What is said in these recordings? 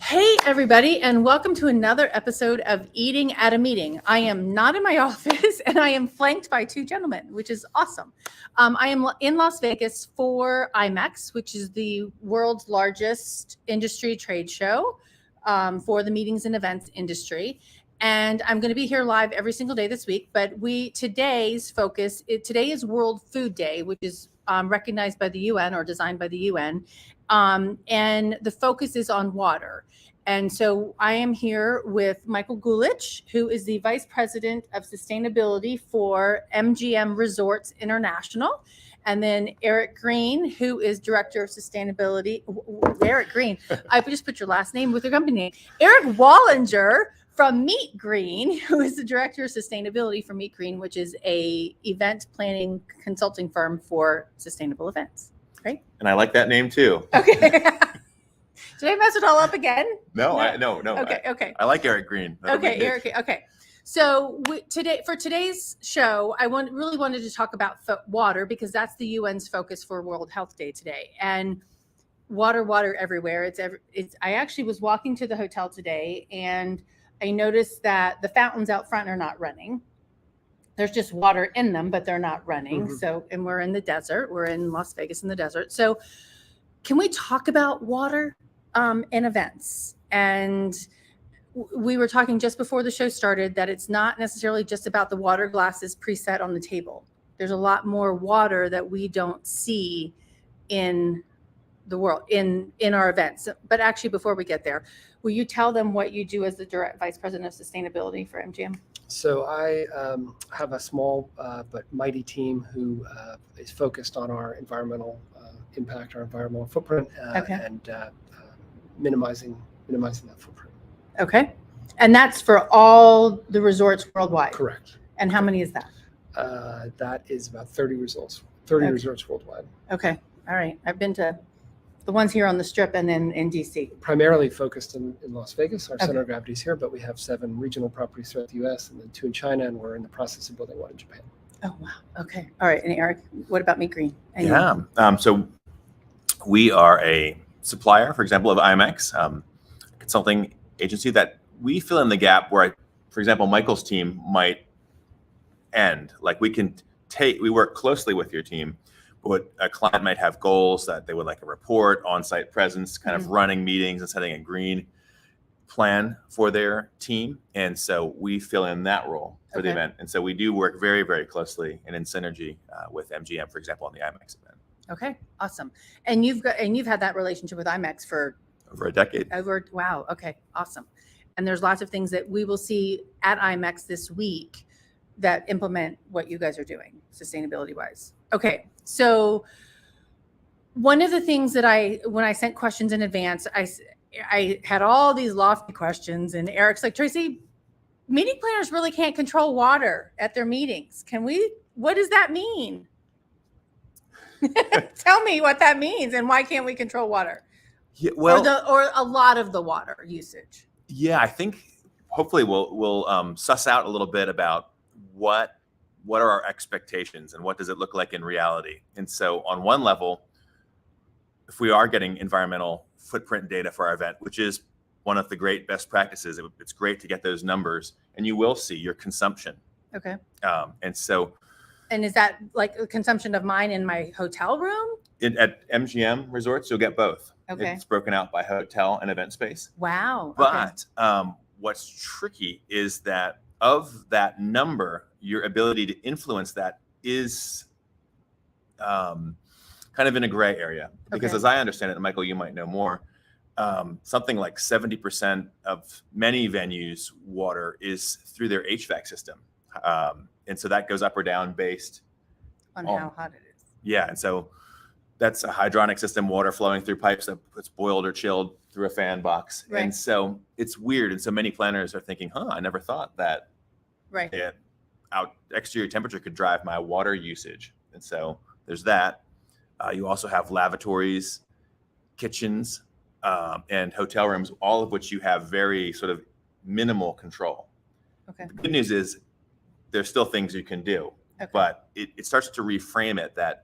Hey, everybody, and welcome to another episode of Eating at a Meeting. I am not in my office, and I am flanked by two gentlemen, which is awesome. I am in Las Vegas for IMEX, which is the world's largest industry trade show for the meetings and events industry. And I'm going to be here live every single day this week. But today is World Food Day, which is recognized by the UN or designed by the UN. And the focus is on water. And so I am here with Michael Gulich, who is the Vice President of Sustainability for MGM Resorts International. And then Eric Green, who is Director of Sustainability. Eric Green, I just put your last name with your company name. Eric Wallinger from MeetGreen, who is the Director of Sustainability for MeetGreen, which is a event planning consulting firm for sustainable events. Right? And I like that name too. Okay. Did I mess it all up again? No. Okay. I like Eric Green. Eric. Okay. So for today's show, I really wanted to talk about water because that's the UN's focus for World Health Day today. And water everywhere. I actually was walking to the hotel today and I noticed that the fountains out front are not running. There's just water in them, but they're not running. Mm-hmm. So, and we're in the desert. We're in Las Vegas in the desert. So can we talk about water in events? And we were talking just before the show started that it's not necessarily just about the water glasses preset on the table. There's a lot more water that we don't see in the world, in our events. But actually, before we get there, will you tell them what you do as the Direct Vice President of Sustainability for MGM? So I have a small but mighty team who is focused on our environmental impact, our environmental footprint, and minimizing that footprint. Okay. And that's for all the resorts worldwide? Correct. And how many is that? That is about 30 resorts worldwide. Okay. All right. I've been to the ones here on the Strip and then in DC. Primarily focused in Las Vegas. Our center of gravity is here, but we have 7 regional properties throughout the U.S. and then 2 in China, and we're in the process of building 1 in Japan. Oh, wow. Okay. All right. And Eric, what about MeetGreen? So we are a supplier, for example, of IMEX, consulting agency that we fill in the gap where, for example, Michael's team might end. Like we work closely with your team, but a client might have goals that they would like a report, on-site presence, kind of running meetings and setting a green plan for their team. And so we fill in that role for the event. And so we do work very, very closely and in synergy with MGM, for example, on the IMEX event. Okay, awesome. And you've had that relationship with IMEX for over a decade. Wow. Okay, awesome. And there's lots of things that we will see at IMEX this week that implement what you guys are doing sustainability wise. Okay, so one of the things that when I sent questions in advance, I had all these lofty questions, and Eric's like, Tracy, meeting planners really can't control water at their meetings. What does that mean? Tell me what that means and why can't we control water? Yeah, well, or a lot of the water usage. Yeah, I think hopefully we'll suss out a little bit about what are our expectations and what does it look like in reality. And so on one level, if we are getting environmental footprint data for our event, which is one of the great best practices, it's great to get those numbers, and you will see your consumption. Okay. And is that like a consumption of mine in my hotel room? At MGM Resorts, you'll get both. Okay. It's broken out by hotel and event space. Wow. But what's tricky is that of that number, your ability to influence that is kind of in a gray area. Because as I understand it, and Michael, you might know more, something like 70% of many venues' water is through their HVAC system. And so that goes up or down based on how hot it is. Yeah. And so that's a hydronic system, water flowing through pipes that's boiled or chilled through a fan box. Right. And so it's weird. And so many planners are thinking, I never thought that exterior temperature could drive my water usage. And so there's that. You also have lavatories, kitchens, and hotel rooms, all of which you have very sort of minimal control. Okay. The good news is there's still things you can do, but it starts to reframe it that,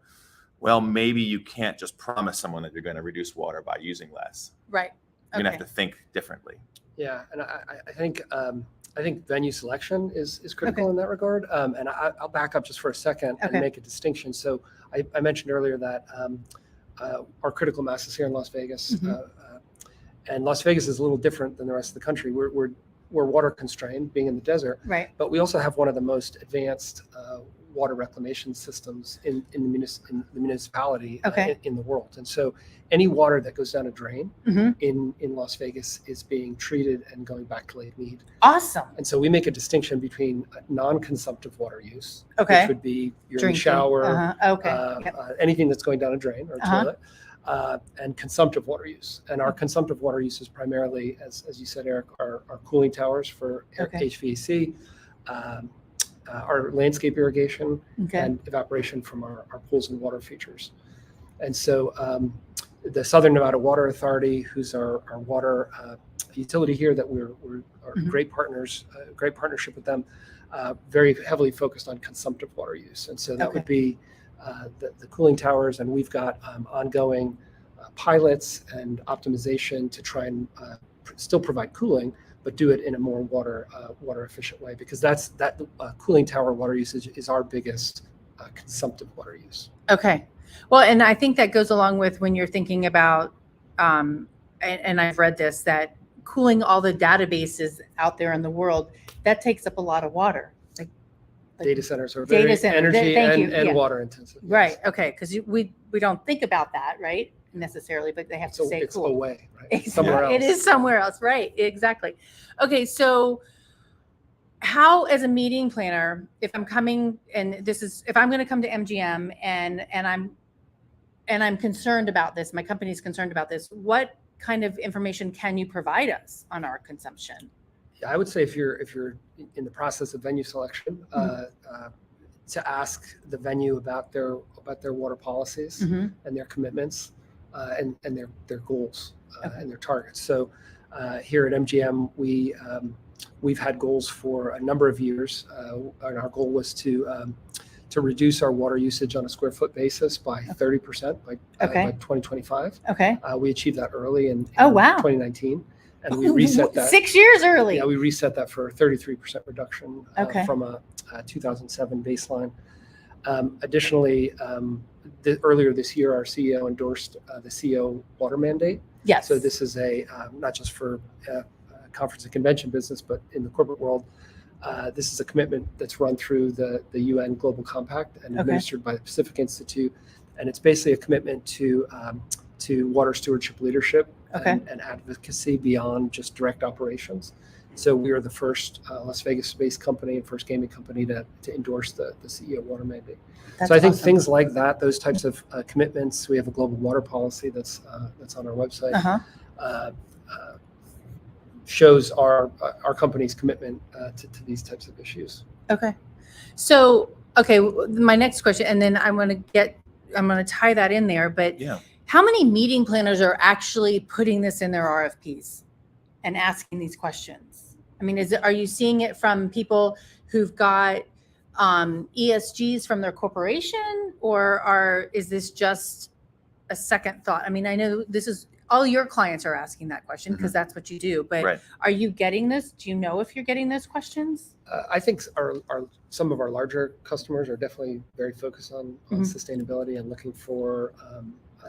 well, maybe you can't just promise someone that you're going to reduce water by using less. Right. You're gonna have to think differently. Yeah, and I think venue selection is critical in that regard. And I'll back up just for a second and make a distinction. So I mentioned earlier that our critical mass is here in Las Vegas, and Las Vegas is a little different than the rest of the country. We're water constrained, being in the desert, right? But we also have one of the most advanced water reclamation systems in the municipality in the world. And so any water that goes down a drain in Las Vegas is being treated and going back to Lake Mead. Awesome. And so we make a distinction between non-consumptive water use, which would be your drinking, shower, anything that's going down a drain or a toilet, and consumptive water use. And our consumptive water use is primarily, as you said, Eric, our cooling towers for HVAC, our landscape irrigation, and evaporation from our pools and water features. And so the Southern Nevada Water Authority, who's our water utility here, that we're great partners, great partnership with them, very heavily focused on consumptive water use. And so that would be the cooling towers, and we've got ongoing pilots and optimization to try and still provide cooling, but do it in a more water efficient way, because that cooling tower water usage is our biggest consumptive water use. Okay. Well, and I think that goes along with when you're thinking about, and I've read this, that cooling all the databases out there in the world, that takes up a lot of water. Like data centers are very energy and water intensive. Right. Okay. Because we don't think about that, right? Necessarily, but they have to stay it's cool. Away, right? Somewhere else. It is somewhere else, right? Exactly. Okay, so how, as a meeting planner, if I'm coming and if I'm going to come to MGM and I'm concerned about this, my company's concerned about this, what kind of information can you provide us on our consumption? Yeah, I would say if you're in the process of venue selection, to ask the venue about their water policies and their commitments. And their goals and their targets. So here at MGM, we've had goals for a number of years, and our goal was to reduce our water usage on a square foot basis by 30% by 2025. Okay. We achieved that early in 2019, and we reset that 6 years early. Yeah, we reset that for a 33% reduction from a 2007 baseline. Additionally, earlier this year, our CEO endorsed the CEO water mandate. Yes. So this is not just for conference and convention business, but in the corporate world, this is a commitment that's run through the UN Global Compact and administered by the Pacific Institute, and it's basically a commitment to water stewardship leadership and advocacy beyond just direct operations. So we are the first Las Vegas-based company and first gaming company to endorse the CEO water mandate. That's so I think things like that, those types of commitments. We have a global water policy that's on our website. Shows our company's commitment to these types of issues. Okay. So my next question, and then I'm going to tie that in there. But how many meeting planners are actually putting this in their RFPs and asking these questions? I mean, are you seeing it from people who've got ESGs from their corporation, or is this just a second thought? I mean, I know this is all your clients are asking that question because that's what you do, but are you getting this? Do you know if you're getting those questions? I think some of our larger customers are definitely very focused on sustainability and looking for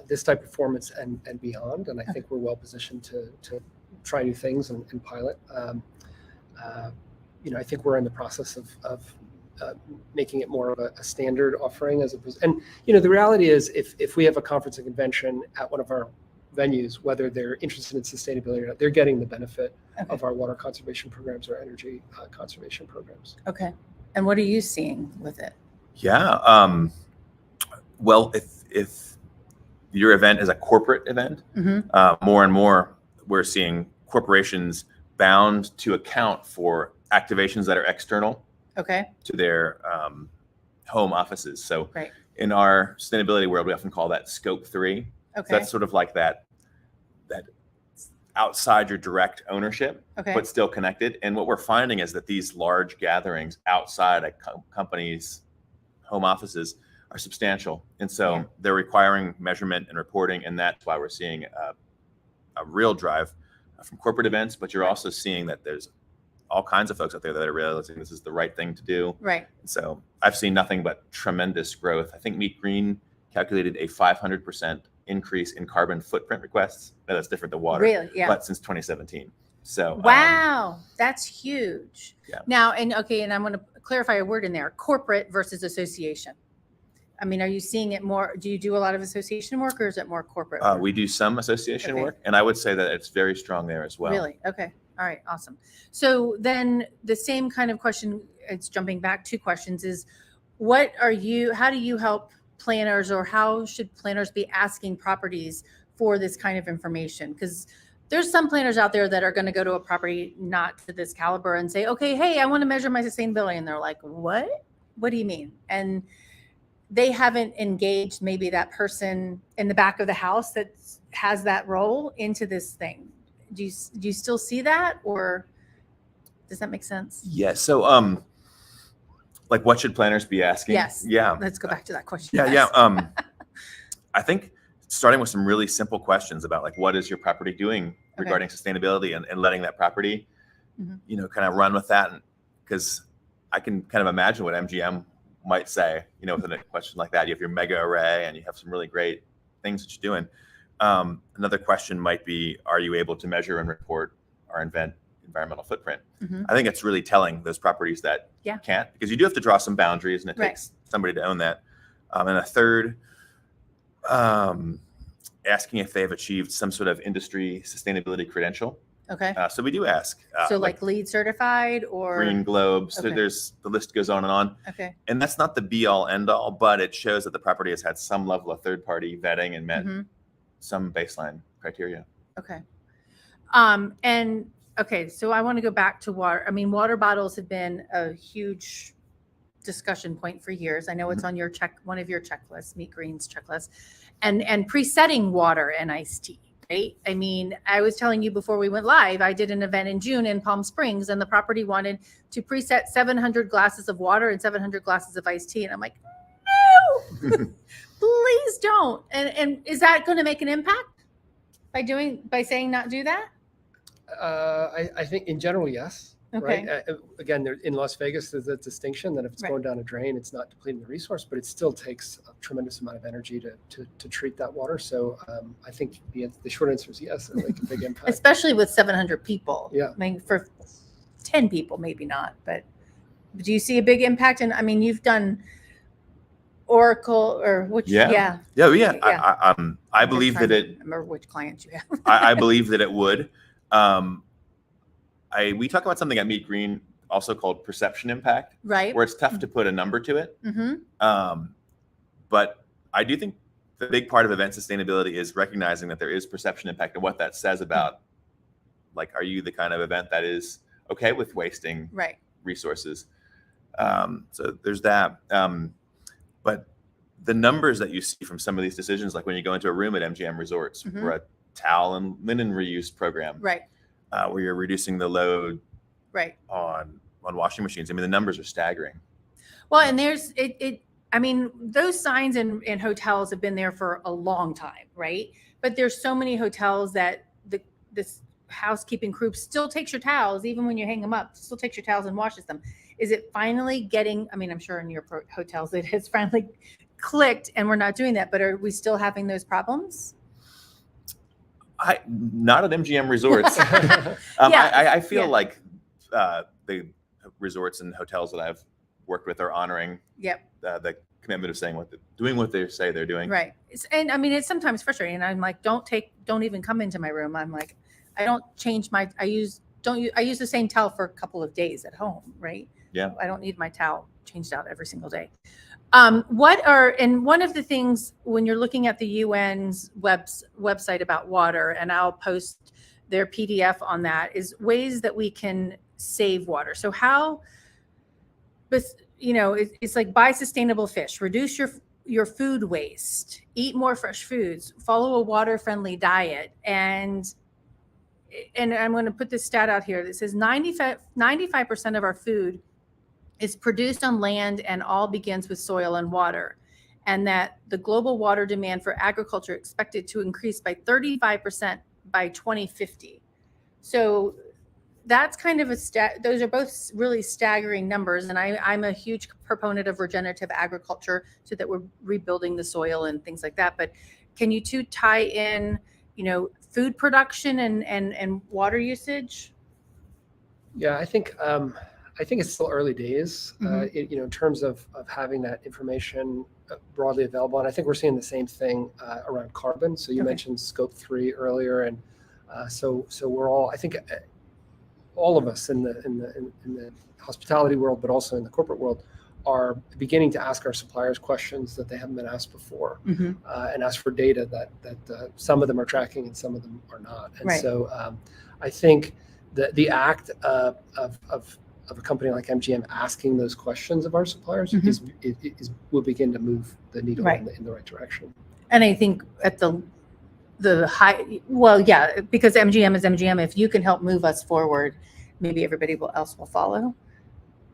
this type of performance and beyond. And I think we're well positioned to try new things and pilot. I think we're in the process of making it more of a standard offering as opposed. And the reality is, if we have a conference and convention at one of our venues, whether they're interested in sustainability or not, they're getting the benefit of our water conservation programs or energy conservation programs. Okay. And what are you seeing with it? Yeah. Well, if your event is a corporate event, more and more we're seeing corporations bound to account for activations that are external to their home offices. So in our sustainability world, we often call that scope 3. So that's sort of like that outside your direct ownership, but still connected. And what we're finding is that these large gatherings outside a company's home offices are substantial. And so they're requiring measurement and reporting. And that's why we're seeing a real drive from corporate events, but you're also seeing that there's all kinds of folks out there that are realizing this is the right thing to do. Right. So I've seen nothing but tremendous growth. I think MeetGreen calculated a 500% increase in carbon footprint requests. Now, that's different than water, Really? Yeah. but since 2017. So wow, that's huge. Yeah. Now, and I'm going to clarify a word in there: corporate versus association. I mean, are you seeing it more? Do you do a lot of association work, or is it more corporate work? we do some association Okay. work, and I would say that it's very strong there as well. Really? Okay. All right. Awesome. So then the same kind of question, it's jumping back 2 questions, is how do you help planners, or how should planners be asking properties for this kind of information? Because there's some planners out there that are going to go to a property not to this caliber and say, okay, hey, I want to measure my sustainability. And they're like, what? What do you mean? And they haven't engaged maybe that person in the back of the house that has that role into this thing. Do you still see that, or does that make sense? Yeah. So, like, what should planners be asking? Yes. Yeah. Let's go back to that question. Yeah. Yes. Yeah. I think starting with some really simple questions about, like, what is your property doing regarding sustainability, and letting that property, kind of run with that. And because I can kind of imagine what MGM might say, with a question like that. You have your mega array and you have some really great things that you're doing. Another question might be, are you able to measure and report our environmental footprint? I think it's really telling those properties that can't, because you do have to draw some boundaries, and it takes somebody to own that. And a third, asking if they've achieved some sort of industry sustainability credential. Okay. So we do ask. So like LEED certified or Green Globes. Okay. There's the list goes on and on. Okay. And that's not the be all end all, but it shows that the property has had some level of third party vetting and met some baseline criteria. Okay. And okay, so I want to go back to water. I mean, water bottles have been a huge discussion point for years. I know it's on your one of your checklists, MeetGreen's checklist, and presetting water and iced tea. Right? I mean, I was telling you before we went live, I did an event in June in Palm Springs, and the property wanted to preset 700 glasses of water and 700 glasses of iced tea. And I'm like, no, please don't. And is that going to make an impact by saying not do that? I think in general, yes. Okay. Right. Again, in Las Vegas, there's a distinction that if it's going down a drain, it's not depleting the resource, but it still takes a tremendous amount of energy to treat that water. So I think the short answer is yes, it'll make a big impact. Especially with 700 people. Yeah. I mean, for 10 people, maybe not. But do you see a big impact? And I mean, you've done Oracle or which? Yeah. I believe that I remember which clients you have. I believe that it would. We talk about something at MeetGreen also called perception impact, right? Where it's tough to put a number to it. But I do think the big part of event sustainability is recognizing that there is perception impact and what that says about, like, are you the kind of event that is okay with wasting resources? So there's that. But the numbers that you see from some of these decisions, like when you go into a room at MGM Resorts for a towel and linen reuse program, where you're reducing the load on washing machines. I mean, the numbers are staggering. Well, and there's I mean, those signs in hotels have been there for a long time, right? But there's so many hotels that this housekeeping crew still takes your towels, even when you hang them up, still takes your towels and washes them. Is it finally getting, I mean, I'm sure in your hotels it has finally clicked and we're not doing that, but are we still having those problems? Not at MGM Resorts. I feel like the resorts and hotels that I've worked with are honoring the commitment of saying doing what they say they're doing. Right. And I mean, it's sometimes frustrating. I'm like, don't even come into my room. I'm like, I don't change I use the same towel for a couple of days at home. Right. Yeah. I don't need my towel changed out every single day. And one of the things when you're looking at the UN's website about water, and I'll post their PDF on that, is ways that we can save water. So how, but it's like buy sustainable fish, reduce your food waste, eat more fresh foods, follow a water-friendly diet, and I'm going to put this stat out here that says 95% of our food is produced on land and all begins with soil and water, and that the global water demand for agriculture expected to increase by 35% by 2050. So that's kind of those are both really staggering numbers. And I'm a huge proponent of regenerative agriculture so that we're rebuilding the soil and things like that. But can you two tie in, food production and water usage? Yeah, I think it's still early days, in terms of having that information broadly available. And I think we're seeing the same thing around carbon. So you mentioned Scope 3 earlier, and so we're all, I think, all of us in the hospitality world, but also in the corporate world, are beginning to ask our suppliers questions that they haven't been asked before, and ask for data that some of them are tracking and some of them are not. And so I think the act of a company like MGM asking those questions of our suppliers will begin to move the needle in the right direction. And I think at the high, because MGM is MGM. If you can help move us forward, maybe everybody else will follow.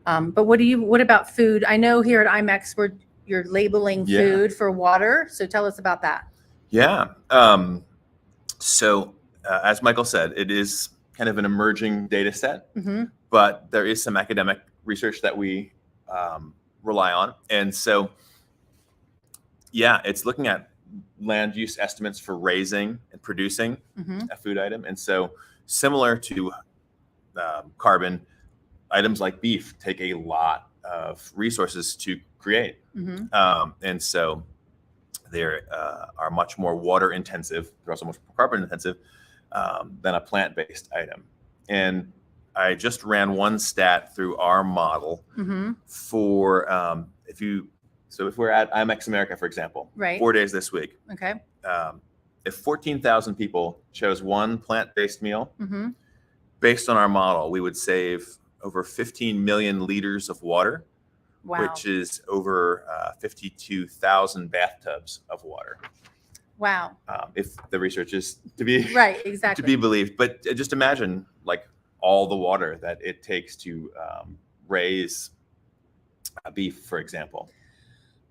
But what about food? I know here at IMEX you're labeling food for water. So tell us about that. Yeah. So as Michael said, it is kind of an emerging data set, but there is some academic research that we rely on. And so, it's looking at land use estimates for raising and producing a food item. And so similar to carbon, items like beef take a lot of resources to create. And so they are much more water intensive. They're also much more carbon intensive than a plant-based item. And I just ran one stat through our model for if we're at IMEX America, for example, 4 days this week. Okay. If 14,000 people chose one plant-based meal, based on our model, we would save over 15 million liters of water, which is over 52,000 bathtubs of water. Wow. If the research is to be exactly to be believed. But just imagine like all the water that it takes to raise beef, for example.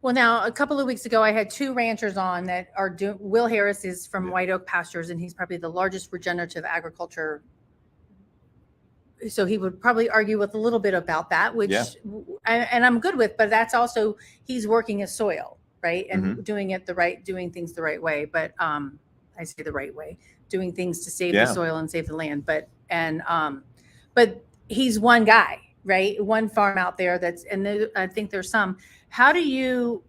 Well, now, a couple of weeks ago, I had two ranchers on that are doing. Will Harris is from White Oak Pastures, and he's probably the largest regenerative agriculture. So he would probably argue with a little bit about that, which, and I'm good with, but that's also, he's working his soil, right? And doing things the right way. But I say the right way, doing things to save the soil and save the land. But he's one guy, right? One farm out there I think there's some. How do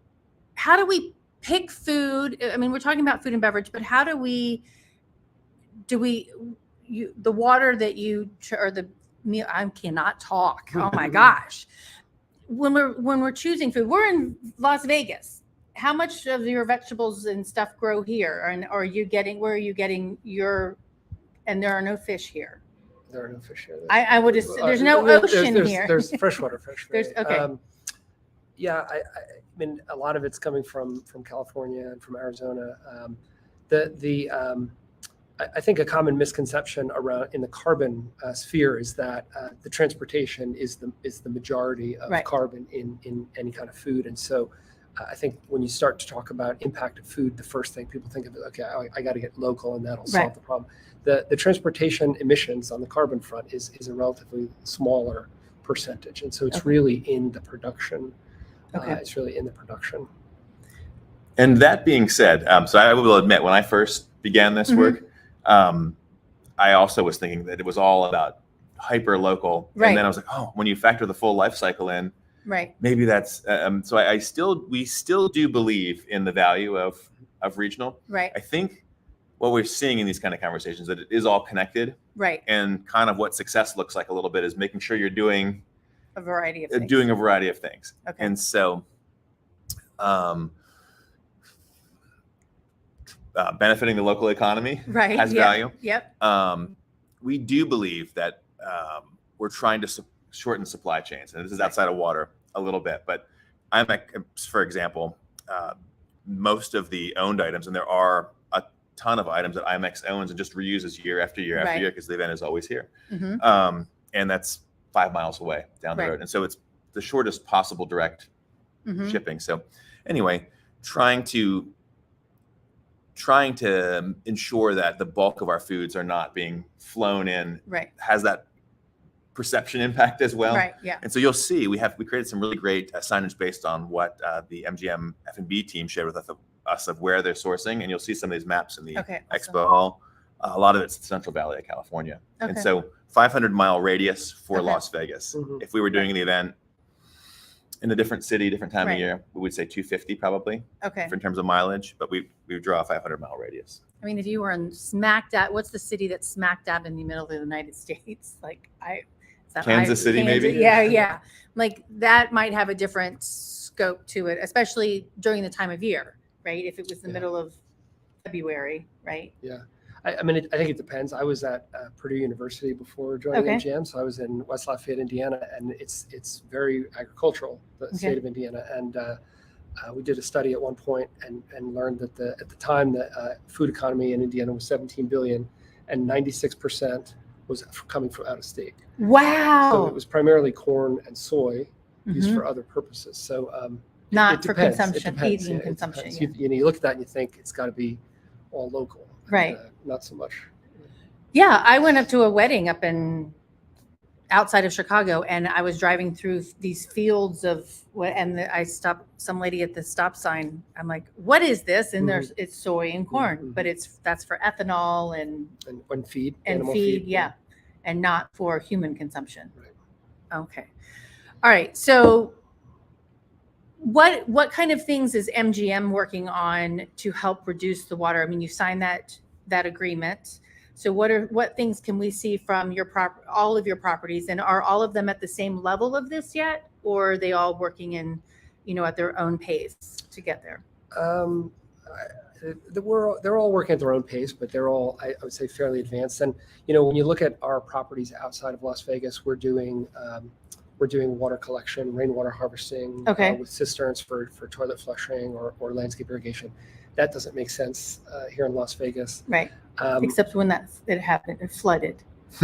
we pick food? I mean, we're talking about food and beverage, but how do we, the water that or the meal, I cannot talk. Oh my gosh. When we're choosing food, we're in Las Vegas. How much of your vegetables and stuff grow here? And where are you getting and there are no fish here? There are no fish here. I would assume there's no ocean here. There's freshwater fish. Okay. I mean, a lot of it's coming from California and from Arizona. I think a common misconception in the carbon sphere is that the transportation is the majority of carbon in any kind of food. And so I think when you start to talk about impact of food, the first thing people think of is, okay, I got to get local and that'll solve the problem. The transportation emissions on the carbon front is a relatively smaller percentage. And so it's really in the production. It's really in the production. And that being said, so I will admit, when I first began this work, I also was thinking that it was all about hyper local. And then I was like, when you factor the full life cycle in, maybe that's so we still do believe in the value of regional. I think what we're seeing in these kind of conversations, that it is all connected. And kind of what success looks like a little bit is making sure you're doing a variety of things. And so benefiting the local economy has value. We do believe that we're trying to shorten supply chains, and this is outside of water a little bit, but IMEX, for example, most of the owned items, and there are a ton of items that IMEX owns and just reuses year after year after year because the event is always here. And that's 5 miles away down the road. And so it's the shortest possible direct shipping. So anyway, trying to trying to ensure that the bulk of our foods are not being flown in Right. has that perception impact as well. Right. Yeah. And so you'll see we created some really great signage based on what the MGM F&B team shared with us of where they're sourcing, and you'll see some of these maps in the expo hall. A lot of it's the Central Valley of California. And so 500-mile radius for Las Vegas. If we were doing the event in a different city, different time of year, we would say 250 probably in terms of mileage, but we draw a 500-mile radius. I mean, if you were in smack dab, what's the city that's smack dab in the middle of the United States? Like Kansas City, maybe? Yeah. Like that might have a different scope to it, especially during the time of year, right? If it was the middle of February, right? Yeah. I mean, I think it depends. I was at Purdue University before joining MGM, so I was in West Lafayette, Indiana, and it's very agricultural, the state of Indiana. And we did a study at one point and learned that at the time the food economy in Indiana was $17 billion, and 96% was coming from out of state. Wow! So it was primarily corn and soy used for other purposes. So not for consumption, eating and consumption. You look at that and you think it's got to be all local. Right. Not so much. Yeah, I went up to a wedding up outside of Chicago, and I was driving through these fields I stopped some lady at the stop sign. I'm like, "What is this?" And it's soy and corn, but that's for ethanol and feed, animal feed, and not for human consumption. Right. Okay. All right. So, what kind of things is MGM working on to help reduce the water? I mean, you signed that agreement. So what things can we see from all of your properties, and are all of them at the same level of this yet, or are they all working at their own pace to get there? They're all working at their own pace, but they're all, I would say, fairly advanced. And when you look at our properties outside of Las Vegas, we're doing water collection, rainwater harvesting with cisterns for toilet flushing or landscape irrigation. That doesn't make sense here in Las Vegas. Right. Except when it happened, it flooded.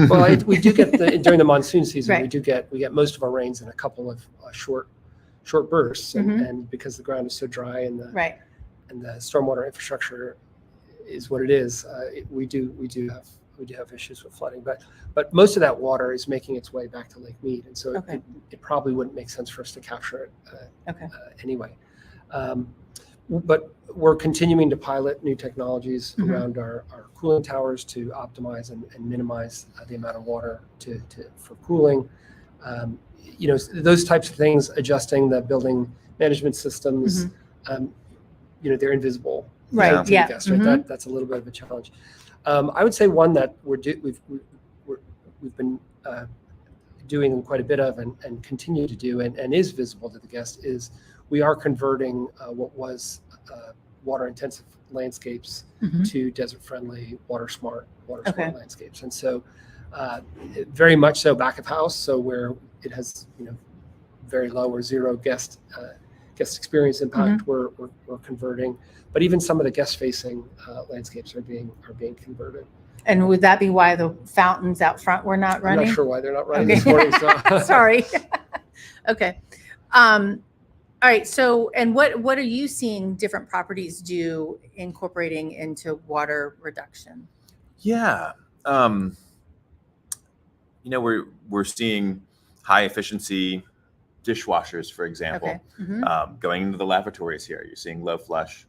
Well, we do get during the monsoon season, we get most of our rains in a couple of short bursts, and because the ground is so dry and the stormwater infrastructure is what it is, we do have issues with flooding, but most of that water is making its way back to Lake Mead, and so it probably wouldn't make sense for us to capture it anyway. But we're continuing to pilot new technologies around our cooling towers to optimize and minimize the amount of water for cooling. Those types of things, adjusting the building management systems, they're invisible. Right. To the guest, right? That's a little bit of a challenge. I would say one that we've been doing quite a bit of and continue to do and is visible to the guest is we are converting what was water-intensive landscapes to desert-friendly, water-smart landscapes. And so very much so back of house, so where it has very low or zero guest experience impact, we're converting. But even some of the guest-facing landscapes are being converted. And would that be why the fountains out front were not running? I'm not sure why they're not running this morning. So. Sorry. Okay. All right. So, and what are you seeing different properties do incorporating into water reduction? Yeah. We're seeing high efficiency dishwashers, for example, going into the lavatories here. You're seeing low flush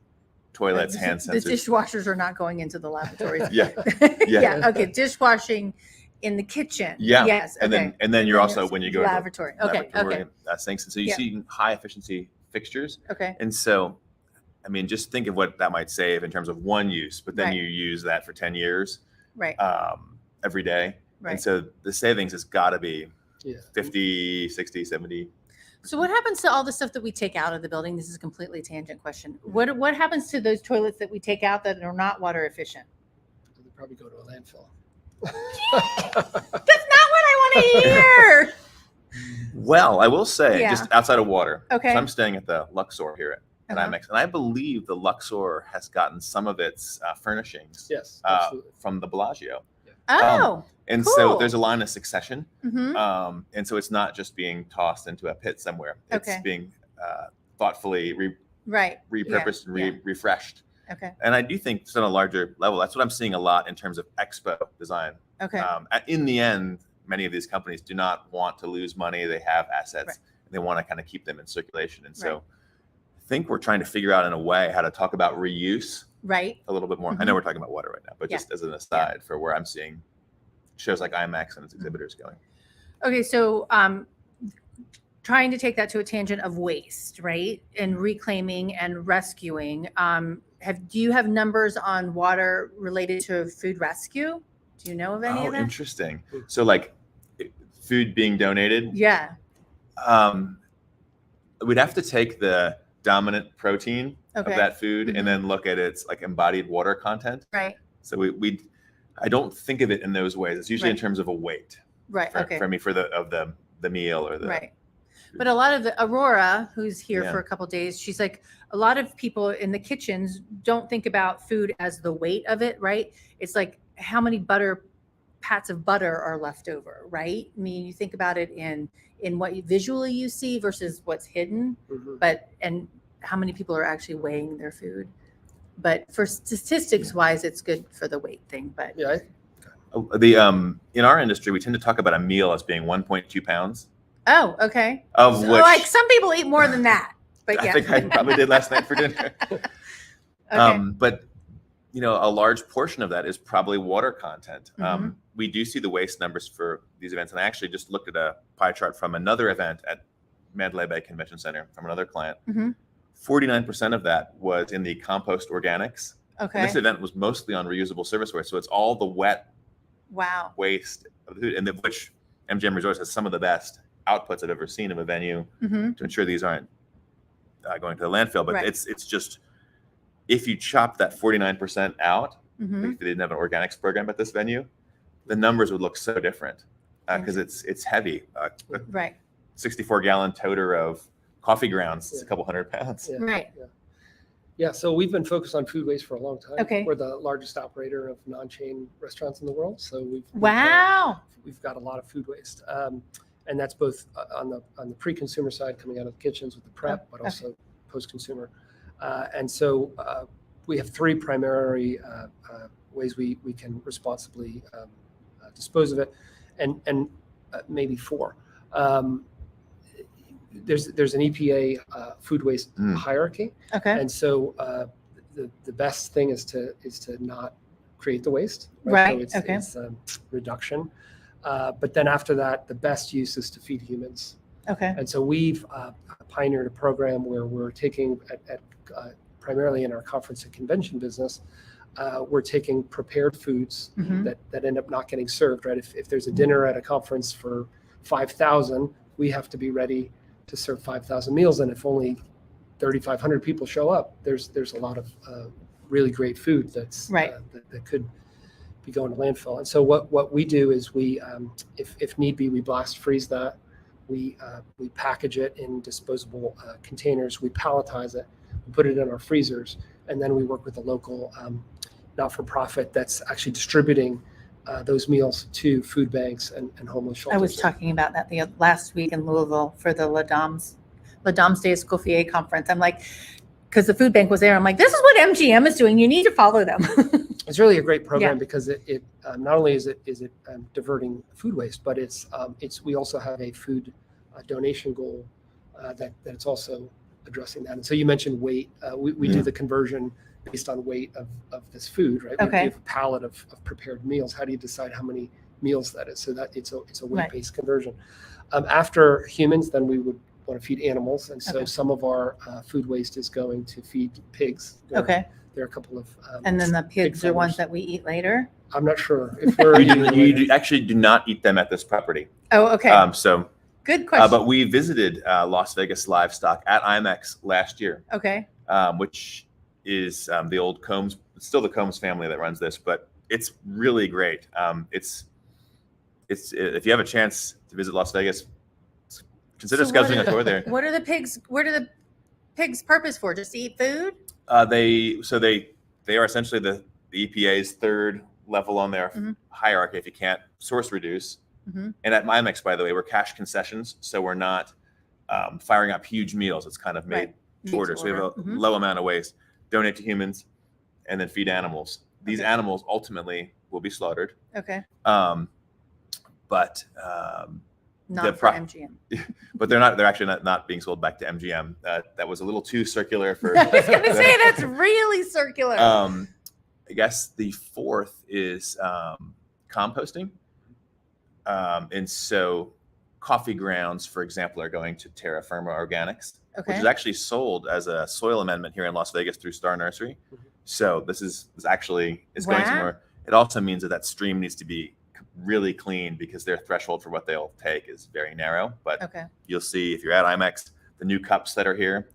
toilets, hand sensors. The dishwashers are not going into the lavatories. Yeah. Okay. Dishwashing in the kitchen. Yeah. Yes. And then you're also when you go lavatory. to lavatory sinks. And so you see high efficiency fixtures. Okay. And so, I mean, just think of what that might save in terms of one use, but then you use that for 10 years. Right. Every day. Right. And so the savings has got to be 50, 60, 70. So what happens to all the stuff that we take out of the building? This is a completely tangent question. What happens to those toilets that we take out that are not water efficient? They probably go to a landfill. That's not what I want to hear. Well, I will say, just outside of water. Okay. So I'm staying at the Luxor here at IMAX, and I believe the Luxor has gotten some of its furnishings from the Bellagio. Oh. And cool. So there's a line of succession. And so it's not just being tossed into a pit somewhere. It's being thoughtfully repurposed and refreshed. Okay. And I do think just on a larger level, that's what I'm seeing a lot in terms of expo design. Okay. In the end, many of these companies do not want to lose money. They have assets. Right. And they want to kind of keep them in circulation. And so Right. I think we're trying to figure out in a way how to talk about reuse Right. a little bit more. I Mhm. know we're talking about water right now, but Yeah. just as an aside for where I'm seeing shows like IMAX and its exhibitors going. Okay. So, trying to take that to a tangent of waste, right? And reclaiming and rescuing. Do you have numbers on water related to food rescue? Do you know of any of that? Interesting. So like food being donated, Yeah. we'd have to take the dominant protein Okay. of that food Mhm. and then look at its like embodied water content. Right. So I don't think of it in those ways. It's usually in Right. terms of a weight Right. Okay. for me for the meal or the Right. But a lot of the Aurora, who's here Yeah. for a couple days, she's like, a lot of people in the kitchens don't think about food as the weight of it, right? It's like how many pats of butter are left over, right? I mean, you think about it in what visually you see versus what's hidden, and how many people are actually weighing their food. But for statistics wise, it's good for the weight thing. But Yeah. In our industry, we tend to talk about a meal as being 1.2 pounds. oh, okay. Of So, which like some people eat more than that. But yeah. I think I probably did last night for dinner. Okay. But a large portion of that is probably water content. Mhm. We do see the waste numbers for these events, and I actually just looked at a pie chart from another event at Mandalay Bay Convention Center from another client. Mhm. 49% of that was in the compost organics. Okay. And this event was mostly on reusable service waste, so it's all the wet Wow. waste of the food, and which MGM Resorts has some of the best outputs I've ever seen of a venue Mhm. to ensure these aren't going to the landfill. But Right. it's just, if you chop that 49% out, Mhm. if they didn't have an organics program at this venue, the numbers would look so different because it's heavy. A Right. 64-gallon toter of coffee grounds is a couple hundred pounds. Yeah. Right. Yeah, so we've been focused on food waste for a long time. Okay. We're the largest operator of non-chain restaurants in the world, so Wow. we've got a lot of food waste, and that's both on the pre-consumer side, coming out of the kitchens with the prep, but also post-consumer. And so we have three primary ways we can responsibly dispose of it, and maybe four. There's an EPA food waste hierarchy. Okay. And so the best thing is to not create the waste. Right. So it's reduction. But then after that, the best use is to feed humans. Okay. And so we've pioneered a program where we're taking primarily in our conference and convention business, we're taking prepared foods Mhm. that end up not getting served. Right. If there's a dinner at a conference for 5,000, we have to be ready to serve 5,000 meals, and if only 3,500 people show up, there's a lot of really great food that's Right. that could be going to landfill. And so what we do is we, if need be, we blast freeze that. We package it in disposable containers. We palletize it. We put it in our freezers, and then we work with a local not-for-profit that's actually distributing those meals to food banks and homeless shelters. I was talking about that the last week in Louisville for the La Dames de Escoffier conference. I'm like, because the food bank was there. I'm like, this is what MGM is doing. You need to follow them. It's really a great program Yeah. because it not only is it diverting food waste, but we also have a food donation goal that it's also addressing that. And so you mentioned weight. We do the conversion based on weight of this food, right? Okay. We have a pallet of prepared meals. How do you decide how many meals that is? So that it's a weight-based conversion. After humans, then we would want to feed animals, and so some of our food waste is going to feed pigs. There are a couple of And then the pigs are ones farmers. that we eat later. I'm not sure if we're You actually do not eat them at this property. Oh, okay. So, Good question. but we visited Las Vegas Livestock at IMAX last year, Okay. which is the old Combs, still the Combs family that runs this, but it's really great. It's if you have a chance to visit Las Vegas, consider So what scheduling are a tour there. What are the pigs? What are the pigs' purpose for? Just to eat food? They are essentially the EPA's third level on their hierarchy. If you can't source reduce, and at IMAX, by the way, we're cash concessions, so we're not firing up huge meals. It's kind of made to order, so we have a low amount of waste. Donate to humans. and then feed animals. These Okay. animals ultimately will be slaughtered. Okay. But Not for MGM. but they're actually not being sold back to MGM. That was a little too circular for. I was going to say that's really circular. I guess the fourth is composting. And so coffee grounds, for example, are going to Terra Firma Organics, which is actually sold as a soil amendment here in Las Vegas through Star Nursery. So this is going somewhere. It also means that stream needs to be really clean because their threshold for what they'll take is very narrow. But you'll see if you're at IMEX, the new cups that are here,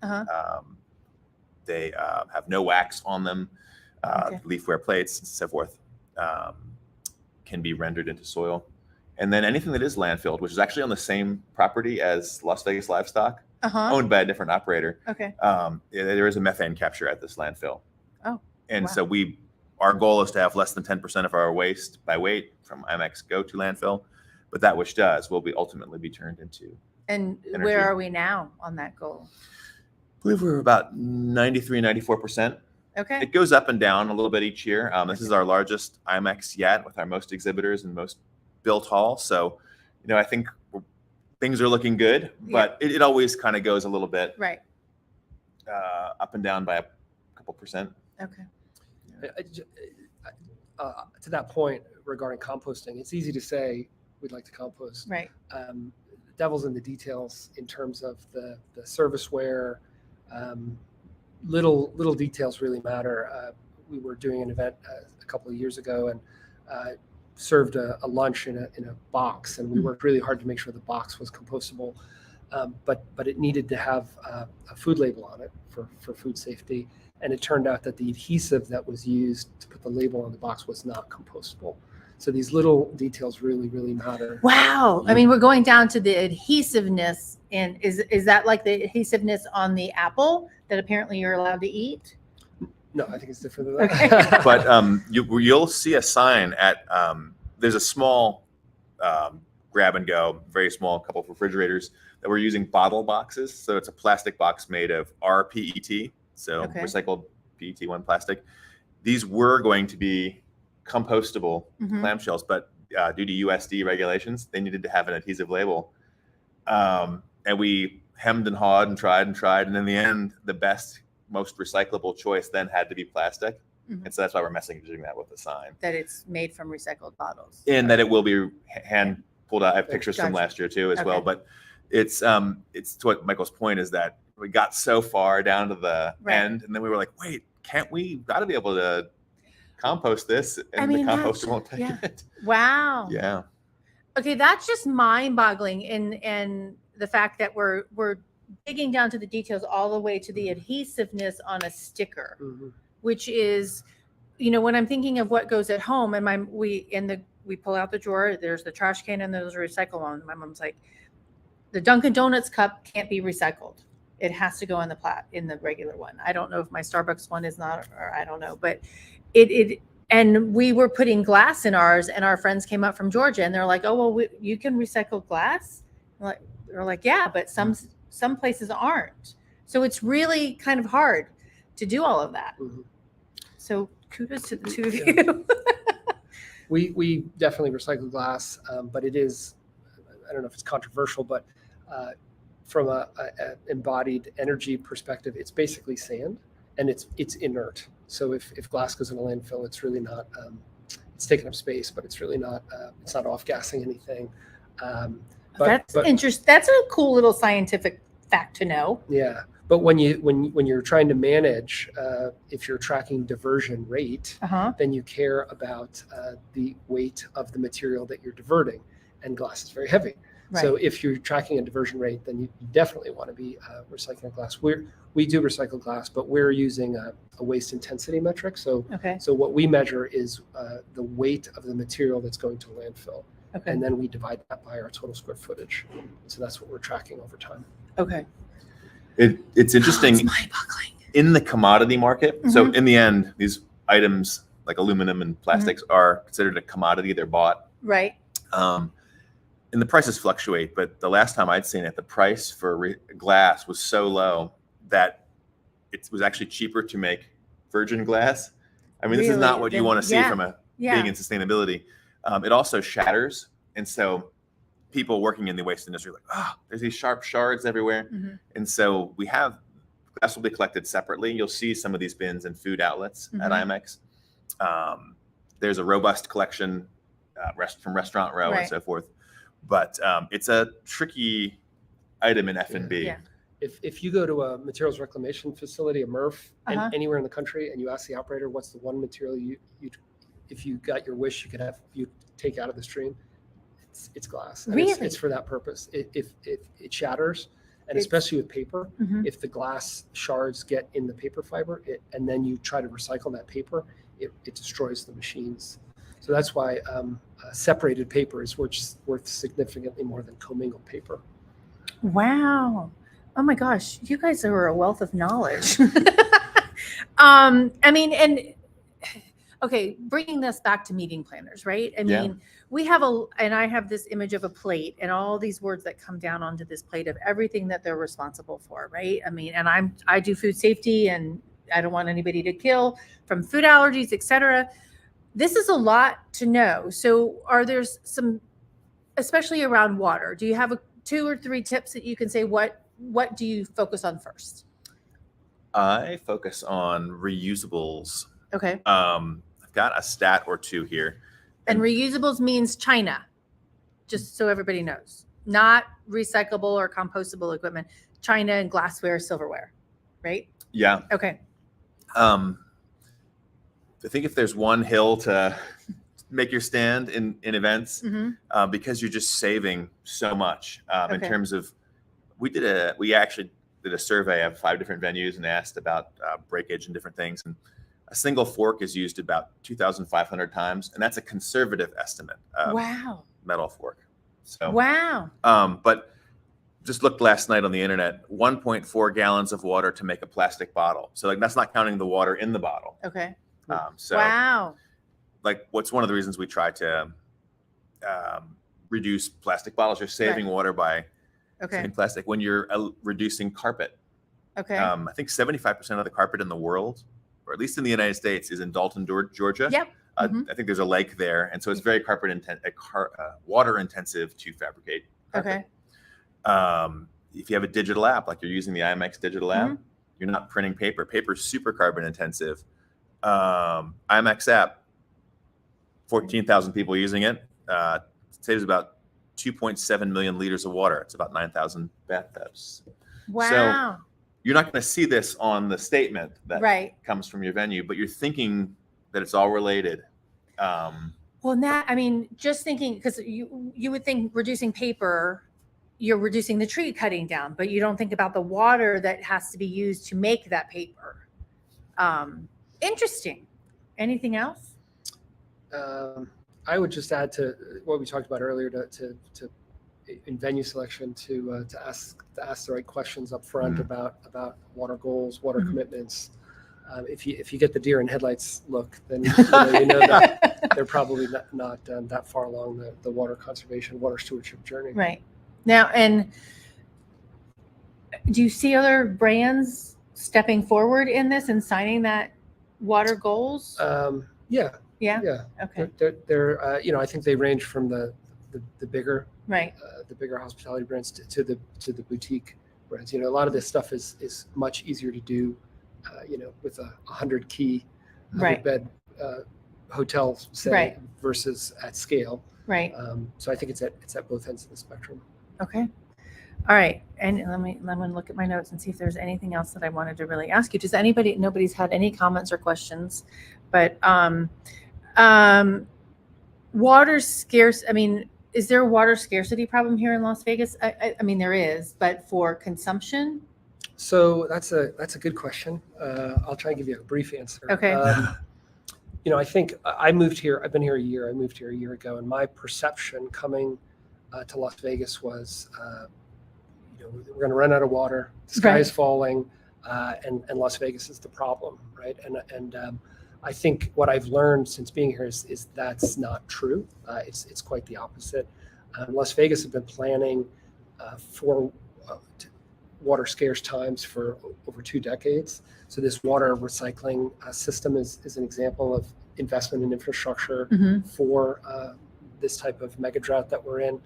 they have no wax on them. Leafware plates and so forth can be rendered into soil. And then anything that is landfilled, which is actually on the same property as Las Vegas Livestock, owned by a different operator. There is a methane capture at this landfill. And so our goal is to have less than 10% of our waste by weight from IMEX go to landfill, but that which does will ultimately be turned into And energy. Where are we now on that goal? I believe we're about 93, 94%. Okay. It goes up and down a little bit each year. This is our largest IMEX yet with our most exhibitors and most built hall. So, I think things are looking good, but it always kind of goes a little bit up and down by a couple percent. Okay. To that point regarding composting, it's easy to say we'd like to compost. Right. The devil's in the details in terms of the serviceware. Little details really matter. We were doing an event a couple of years ago and served a lunch in a box, and we worked really hard to make sure the box was compostable. But it needed to have a food label on it for food safety. And it turned out that the adhesive that was used to put the label on the box was not compostable. So these little details really, really matter. Wow. I mean, we're going down to the adhesiveness. And is that like the adhesiveness on the apple that apparently you're allowed to eat? No, I think it's different than that. But you'll see a sign at, there's a small grab and go, very small couple of refrigerators that we're using bottle boxes. So it's a plastic box made of rPET. So recycled PET1 plastic. These were going to be compostable clamshells, but due to USD regulations, they needed to have an adhesive label. And we hemmed and hawed and tried. And in the end, the best, most recyclable choice then had to be plastic. And so that's why we're messaging that with a sign. That it's made from recycled bottles. And that it will be hand pulled out. I have pictures from last year too as well. But it's to what Michael's point is that we got so far down to the end, and then we were like, wait, can't we got to be able to compost this? And the composter won't take it. Wow. Yeah. Okay, that's just mind-boggling, and the fact that we're digging down to the details all the way to the adhesiveness on a sticker, which is, when I'm thinking of what goes at home, and we pull out the drawer, there's the trash can and there's a recycle one. My mom's like, the Dunkin' Donuts cup can't be recycled. It has to go in the regular one. I don't know if my Starbucks one is not, or I don't know, but and we were putting glass in ours, and our friends came up from Georgia, and they're like, oh, well, you can recycle glass? They're like, yeah, but some places aren't. So it's really kind of hard to do all of that. So kudos to the two of you. We definitely recycle glass, but it is, I don't know if it's controversial, but from a embodied energy perspective, it's basically sand, and it's inert. So if glass goes in a landfill, it's really not, it's taking up space, but it's really not, it's not off-gassing anything. That's interesting. That's a cool little scientific fact to know. Yeah. But when you're trying to manage, if you're tracking diversion rate, then you care about the weight of the material that you're diverting, and glass is very heavy. Right. So if you're tracking a diversion rate, then you definitely want to be recycling glass. We do recycle glass, but we're using a waste intensity metric. So what we measure is the weight of the material that's going to landfill, and then we divide that by our total square footage. So that's what we're tracking over time. Okay. It's interesting. It's mind-boggling. In the commodity market. So in the end, these items like aluminum and plastics are considered a commodity. They're bought. Right. And the prices fluctuate, but the last time I'd seen it, the price for glass was so low that it was actually cheaper to make virgin glass I mean, this is not what you want to see from yeah. being in sustainability. It also shatters. And so people working in the waste industry are like, oh, there's these sharp shards everywhere. Mhm. And so we have, glass will be collected separately. You'll see some of these bins in food outlets at IMEX. There's a robust collection from Restaurant Row and so forth. But it's a tricky item in F&B. Yeah. If you go to a materials reclamation facility, a MRF, and anywhere in the country, and you ask the operator, what's the one material you if you got your wish, you take out of the stream, it's glass. And Really? It's for that purpose. If it shatters, and especially with paper, if the glass shards get in the paper fiber, and then you try to recycle that paper, it destroys the machines. So that's why separated paper is worth significantly more than commingled paper. Wow. Oh my gosh, you guys are a wealth of knowledge. I mean, and okay, bringing this back to meeting planners, right? I mean, we have and I have this image of a plate and all these words that come down onto this plate of everything that they're responsible for, right? I mean, and I do food safety and I don't want anybody to kill from food allergies, etc. This is a lot to know. So are there some, especially around water, do you have 2 or 3 tips that you can say, what do you focus on first? I focus on reusables. Okay. I've got a stat or 2 here. And reusables means China, just so everybody knows, not recyclable or compostable equipment, China and glassware, silverware, right? Yeah. Okay. I think if there's one hill to make your stand in events, because you're just saving so much in terms of, we actually did a survey of 5 different venues and asked about breakage and different things. And a single fork is used about 2,500 times. And that's a conservative estimate. Wow. Metal fork. So, wow. But just looked last night on the internet, 1.4 gallons of water to make a plastic bottle. So like, that's not counting the water in the bottle. Okay. So wow. Like, what's one of the reasons we try to reduce plastic bottles? You're saving water by saving plastic. When you're reducing carpet, I think 75% of the carpet in the world, or at least in the United States, is in Dalton, Georgia. Yep. I think there's a lake there, and so it's very water intensive to fabricate carpet. If you have a digital app, like you're using the IMEX digital app, you're not printing paper. Paper's super carbon intensive. IMEX app, 14,000 people using it, saves about 2.7 million liters of water. It's about 9,000 bathtubs. Wow. So you're not going to see this on the statement that comes from your venue, but you're thinking that it's all related. Well, I mean, just thinking, because you would think reducing paper, you're reducing the tree cutting down, but you don't think about the water that has to be used to make that paper. Interesting. Anything else? I would just add to what we talked about earlier to in venue selection to ask the right questions up front about water goals, water commitments. If you get the deer in headlights look, then you know that they're probably not that far along the water conservation, water stewardship journey. Right. Now, and do you see other brands stepping forward in this and signing that water goals? Yeah. Okay. They're I think they range from the bigger the bigger hospitality brands to the boutique brands. A lot of this stuff is much easier to do, with a 100 key, 100 bed hotel setting versus at scale. Right. So I think it's at both ends of the spectrum. Okay. All right. And let me look at my notes and see if there's anything else that I wanted to really ask you. Nobody's had any comments or questions, but water scarce. I mean, is there a water scarcity problem here in Las Vegas? I mean, there is, but for consumption? So that's a good question. I'll try and give you a brief answer. Okay. I think I moved here. I've been here a year. I moved here a year ago, and my perception coming to Las Vegas was, we're going to run out of water. The sky is falling, and Las Vegas is the problem, right? And I think what I've learned since being here is that's not true. It's quite the opposite. Las Vegas have been planning water scarce times for over 2 decades. So this water recycling system is an example of investment in infrastructure for this type of mega drought that we're in.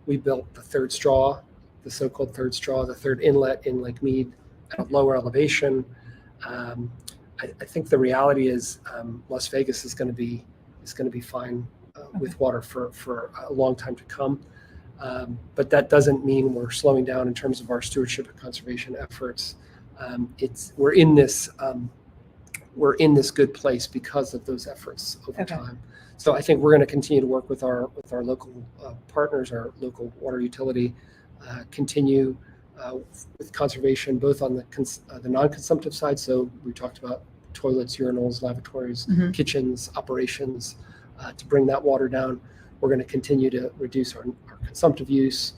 We built the third straw, the so-called third straw, the third inlet in Lake Mead at a lower elevation. I think the reality is Las Vegas is going to be fine with water for a long time to come. But that doesn't mean we're slowing down in terms of our stewardship and conservation efforts. We're in this good place because of those efforts over time. So I think we're going to continue to work with our local partners, our local water utility, continue with conservation both on the non-consumptive side. So we talked about toilets, urinals, lavatories, kitchens, operations, to bring that water down. We're going to continue to reduce our consumptive use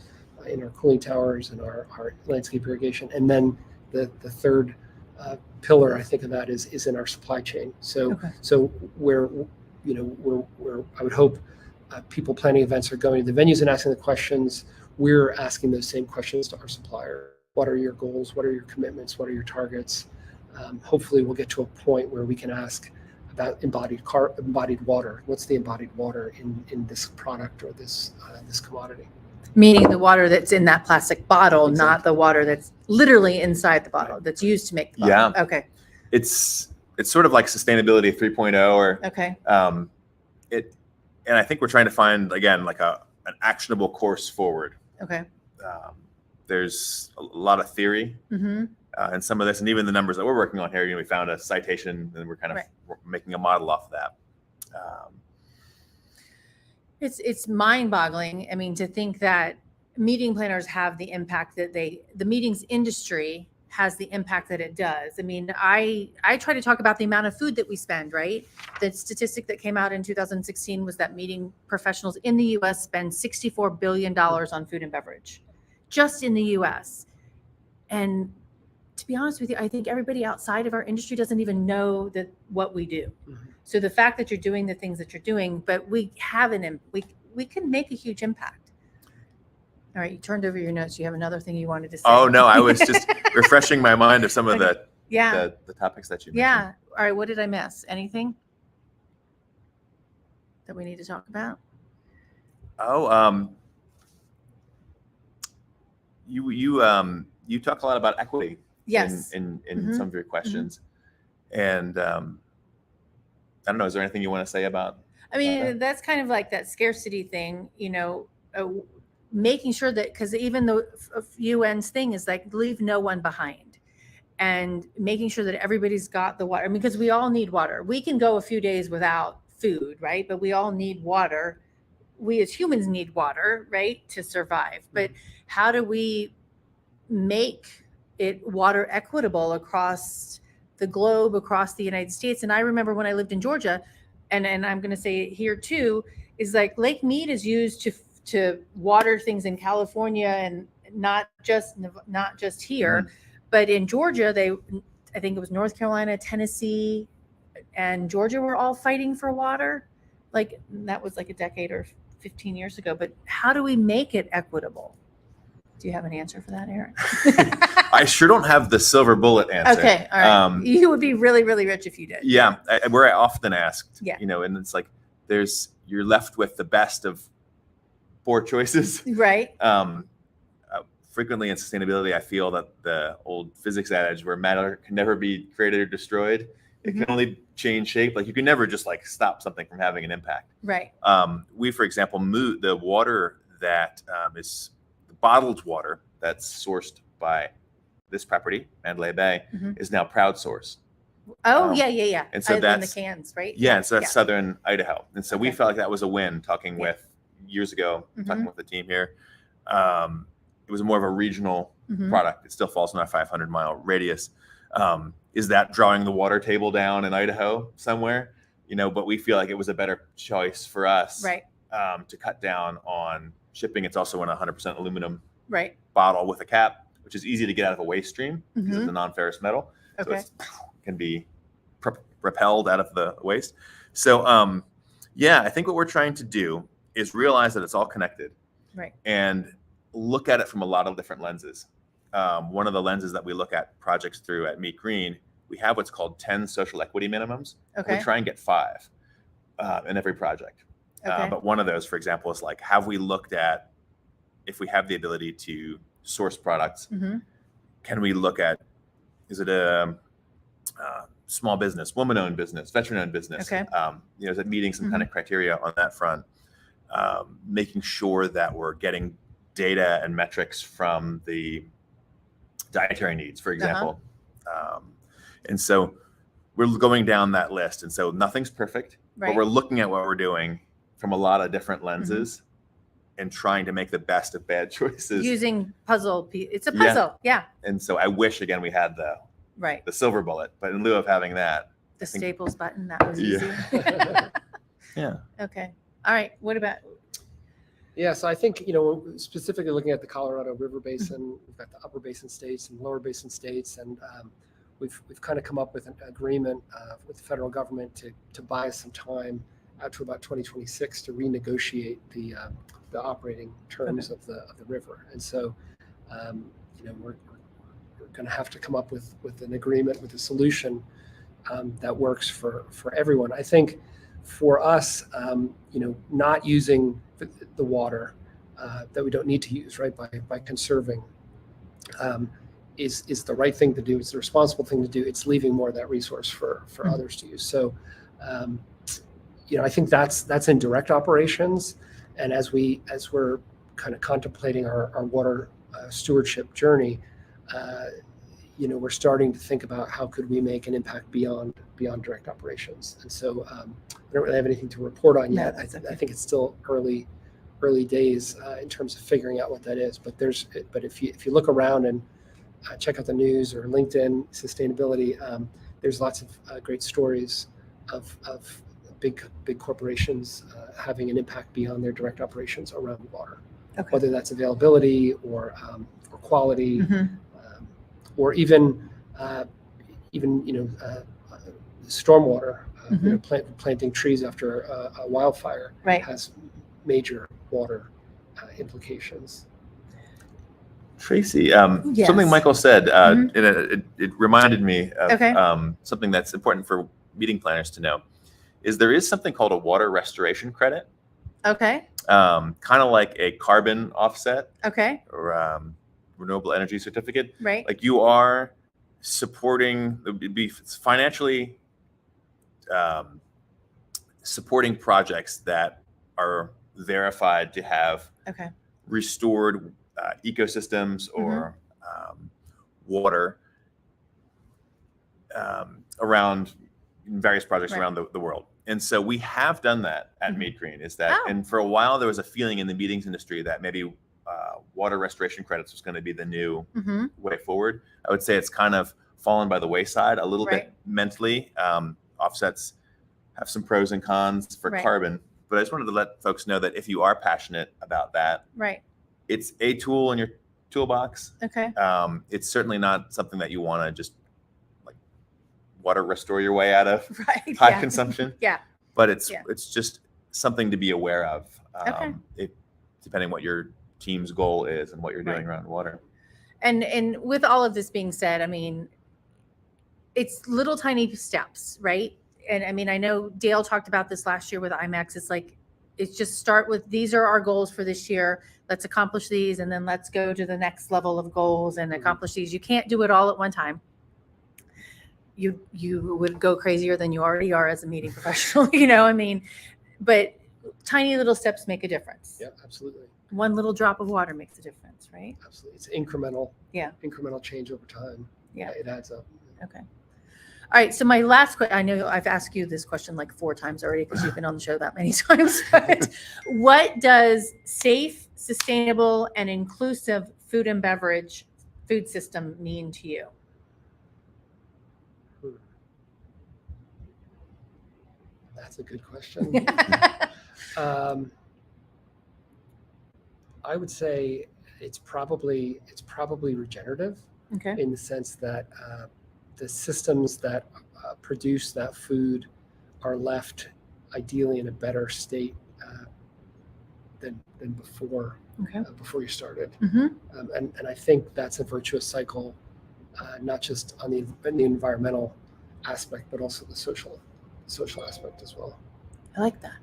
in our cooling towers and our landscape irrigation. And then the third pillar, I think, of that is in our supply chain. So where I would hope people planning events are going to the venues and asking the questions, we're asking those same questions to our supplier. What are your goals? What are your commitments? What are your targets? Hopefully we'll get to a point where we can ask about embodied water. What's the embodied water in this product or this commodity? Meaning the water that's in that plastic bottle, not the water that's literally inside the bottle that's used to make the bottle. Yeah. Okay. It's sort of like sustainability 3.0 or and I think we're trying to find, again, like an actionable course forward. Okay. There's a lot of theory in some of this, and even the numbers that we're working on here, we found a citation and we're kind of making a model off of that. It's mind-boggling. I mean, to think that meeting planners have the impact that the meetings industry has the impact that it does. I mean, I try to talk about the amount of food that we spend, right? The statistic that came out in 2016 was that meeting professionals in the US spend $64 billion on food and beverage, just in the US. And to be honest with you, I think everybody outside of our industry doesn't even know what we do. So the fact that you're doing the things that you're doing, but we can make a huge impact. All right, you turned over your notes. You have another thing you wanted to say. Oh no, I was just refreshing my mind of some of the topics that you mentioned. Yeah. All right, what did I miss? Anything that we need to talk about? Oh, you talk a lot about equity. Yes. In some of your questions, and I don't know. Is there anything you want to say about? I mean, that's kind of like that scarcity thing, making sure that, because even the UN's thing is like leave no one behind, and making sure that everybody's got the water. I mean, because we all need water. We can go a few days without food, right? But we all need water. We as humans need water, right, to survive. But how do we make it water equitable across the globe, across the United States? And I remember when I lived in Georgia, and I'm going to say it here too, is like Lake Mead is used to water things in California, and not just here, but in Georgia, I think it was North Carolina, Tennessee, and Georgia were all fighting for water. Like that was like a decade or 15 years ago. But how do we make it equitable? Do you have an answer for that, Eric? I sure don't have the silver bullet answer. Okay, all right. You would be really, really rich if you did. Yeah, we're often asked. Yeah. And it's like you're left with the best of 4 choices. Right. Frequently in sustainability, I feel that the old physics adage where matter can never be created or destroyed, it can only change shape. Like you can never just like stop something from having an impact. Right. We, for example, the water that is the bottled water that's sourced by this property, Mandalay Bay, is now crowdsourced. Oh, yeah. And so that's in the cans, right? Yeah, and so that's southern Idaho. And so we felt like that was a win talking with years ago, talking with the team here. It was more of a regional product. It still falls in our 500-mile radius. Is that drawing the water table down in Idaho somewhere? But we feel like it was a better choice for us to cut down on shipping. It's also in a 100% aluminum bottle with a cap, which is easy to get out of a waste stream because it's a non-ferrous metal. So it can be repelled out of the waste. So, I think what we're trying to do is realize that it's all connected. Right. And look at it from a lot of different lenses. One of the lenses that we look at projects through at MeetGreen, we have what's called 10 social equity minimums. Okay. We try and get 5 in every project. Okay. But one of those, for example, is like, have we looked at if we have the ability to source products? Mm-hmm. Can we look at, is it a small business, woman-owned business, veteran-owned business? Okay. Is it meeting some kind of criteria on that front? Making sure that we're getting data and metrics from the dietary needs, for example. And so we're going down that list. And so nothing's perfect, but we're looking at what we're doing from a lot of different lenses and trying to make the best of bad choices. Using puzzle. It's a puzzle. Yeah. And so I wish, again, we had the silver bullet, but in lieu of having that, the Staples button, that was easy. Yeah. Okay. All right. What about? Yeah, so I think, specifically looking at the Colorado River Basin, we've got the upper basin states and lower basin states, and we've kind of come up with an agreement with the federal government to buy some time out to about 2026 to renegotiate the operating terms of the river. And so, we're going to have to come up with an agreement, with a solution that works for everyone. I think for us, not using the water that we don't need to use, right, by conserving, is the right thing to do. It's the responsible thing to do. It's leaving more of that resource for others to use. So, I think that's in direct operations. And as we're kind of contemplating our water stewardship journey, we're starting to think about how could we make an impact beyond direct operations. And so I don't really have anything to report on yet. I think it's still early days in terms of figuring out what that is. But if you look around and check out the news or LinkedIn sustainability, there's lots of great stories of big corporations having an impact beyond their direct operations around water, whether that's availability or quality, or even stormwater. Planting trees after a wildfire has major water implications. Tracy, something Michael said, and it reminded me of something that's important for meeting planners to know, is there is something called a water restoration credit. Okay. Kind of like a carbon offset. Okay. Or renewable energy certificate. Right. Like you are supporting, financially supporting projects that are verified to have restored ecosystems or water around various projects around the world. And so we have done that at MeetGreen. And for a while there was a feeling in the meetings industry that maybe water restoration credits was going to be the new way forward. I would say it's kind of fallen by the wayside a little bit mentally. Offsets have some pros and cons for carbon, but I just wanted to let folks know that if you are passionate about that, it's a tool in your toolbox. Okay. It's certainly not something that you want to just like water restore your way out of high consumption. But it's just something to be aware of. Depending what your team's goal is and what you're doing around water. And with all of this being said, I mean, it's little tiny steps, right? And I mean, I know Dale talked about this last year with IMAX. It's just start with, these are our goals for this year. Let's accomplish these. And then let's go to the next level of goals and accomplish these. You can't do it all at one time. You would go crazier than you already are as a meeting professional, but tiny little steps make a difference. Yeah, absolutely. One little drop of water makes a difference, right? Absolutely. It's incremental. Yeah. Incremental change over time. Yeah. It adds up. Okay. All right. So my last question, I know I've asked you this question like 4 times already because you've been on the show that many times, but what does safe, sustainable, and inclusive food and beverage food system mean to you? That's a good question. I would say it's probably regenerative in the sense that the systems that produce that food are left ideally in a better state than before. Okay. Before you started. Mm-hmm. And I think that's a virtuous cycle, not just on the environmental aspect, but also the social aspect as well. I like that.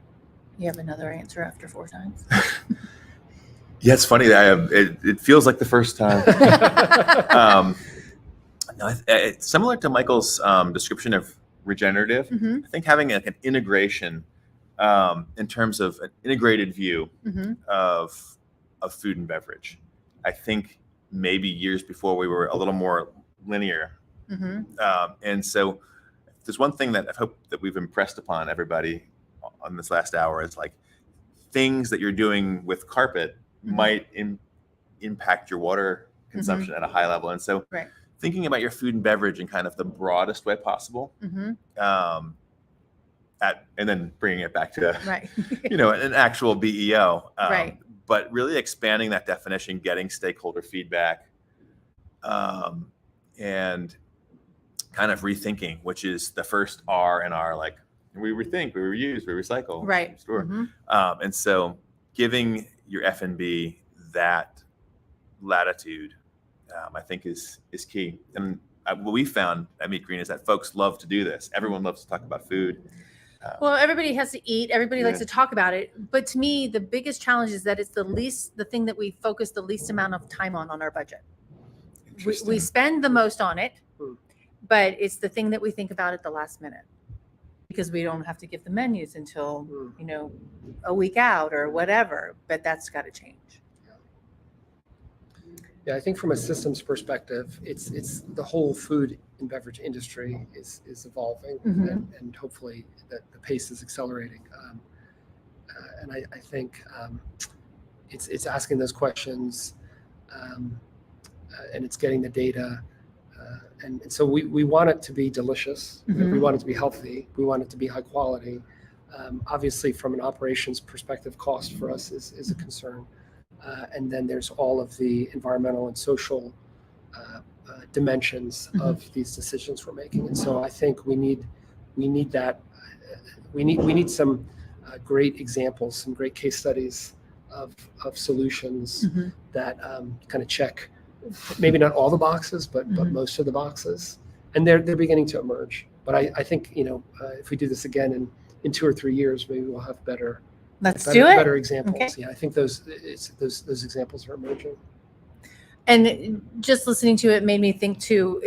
You have another answer after 4 times. Yeah, it's funny that it feels like the first time. No, it's similar to Michael's description of regenerative. Mm-hmm. I think having an integration in terms of an integrated view Mm-hmm. of food and beverage. I think maybe years before we were a little more linear. Mm-hmm. And so there's one thing that I hope that we've impressed upon everybody on this last hour is like things that you're doing with carpet Mm-hmm. might impact your water consumption at a high level. And so Right. thinking about your food and beverage in kind of the broadest way possible, Mm-hmm. and then bringing it back to Right. an actual BEO, Right. but really expanding that definition, getting stakeholder feedback, and kind of rethinking, which is the first R in our like we rethink, we reuse, we recycle, Right. restore. Mm-hmm. And so giving your F&B that latitude, I think is key. And what we found at MeetGreen is that folks love to do this. Everyone loves to talk about food. Well, everybody has to eat. Everybody likes Yeah. to talk about it. But to me, the biggest challenge is that it's the thing that we focus the least amount of time on our budget. We spend the most on it, but it's the thing that we think about at the last minute because we don't have to give the menus until, a week out or whatever. But that's got to change. Yeah, I think from a systems perspective, it's the whole food and beverage industry is evolving, Mhm. and hopefully that the pace is accelerating. And I think it's asking those questions, and it's getting the data, and so we want it to be delicious. Mhm. We want it to be healthy. We want it to be high quality. Obviously, from an operations perspective, cost for us is a concern. And then there's all of the environmental and social dimensions Mhm. of these decisions we're making. And so I think we need that. We need some great examples, some great case studies of solutions Mhm. that kind of check maybe not all the boxes, but Mhm. most of the boxes. And they're beginning to emerge. But I think if we do this again in 2 or 3 years, maybe we'll have better Better examples. Okay. Yeah, I think those examples are emerging. And just listening to it made me think too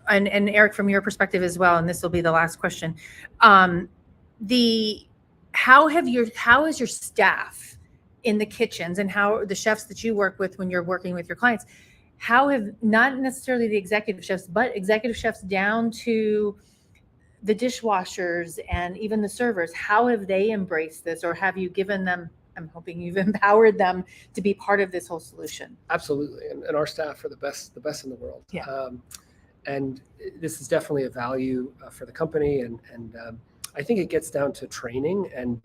and Eric, from your perspective as well, and this will be the last question. How is your staff in the kitchens and how the chefs that you work with when you're working with your clients, how have not necessarily the executive chefs, but executive chefs down to the dishwashers and even the servers, how have they embraced this, or have you given them, I'm hoping you've empowered them to be part of this whole solution? Absolutely, and our staff are the best in the world. Yeah. And this is definitely a value for the company, and I think it gets down to training, and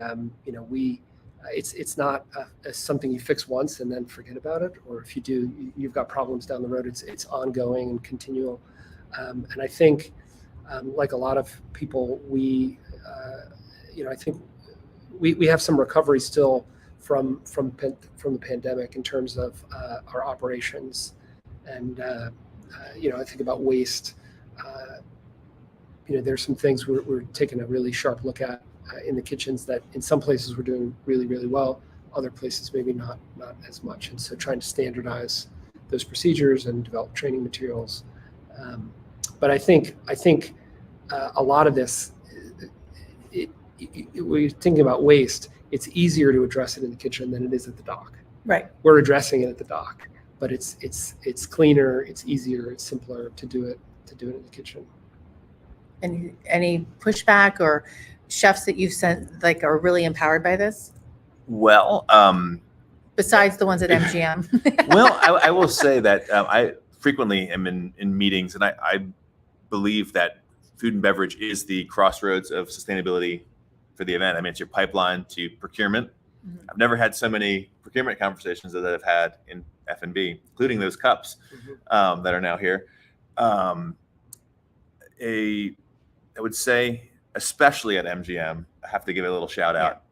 it's not something you fix once and then forget about it, or if you do, you've got problems down the road. It's ongoing and continual, and I think. Like a lot of people, I think we have some recovery still from the pandemic in terms of our operations, and I think about waste. There's some things we're taking a really sharp look at in the kitchens that in some places we're doing really, really well, other places maybe not as much, and so trying to standardize those procedures and develop training materials. But I think a lot of this, when you're thinking about waste, it's easier to address it in the kitchen than it is at the dock. Right. We're addressing it at the dock, but it's cleaner, it's easier, it's simpler to do it in the kitchen. And any pushback or chefs that you've sent like are really empowered by this? Well, besides the ones at MGM. well, I will say that I frequently am in meetings, and I believe that food and beverage is the crossroads of sustainability for the event. I mean, it's your pipeline to procurement. Mhm. I've never had so many procurement conversations that I've had in F&B, including those cups that are now here. I would say, especially at MGM, I have to give a little shout out.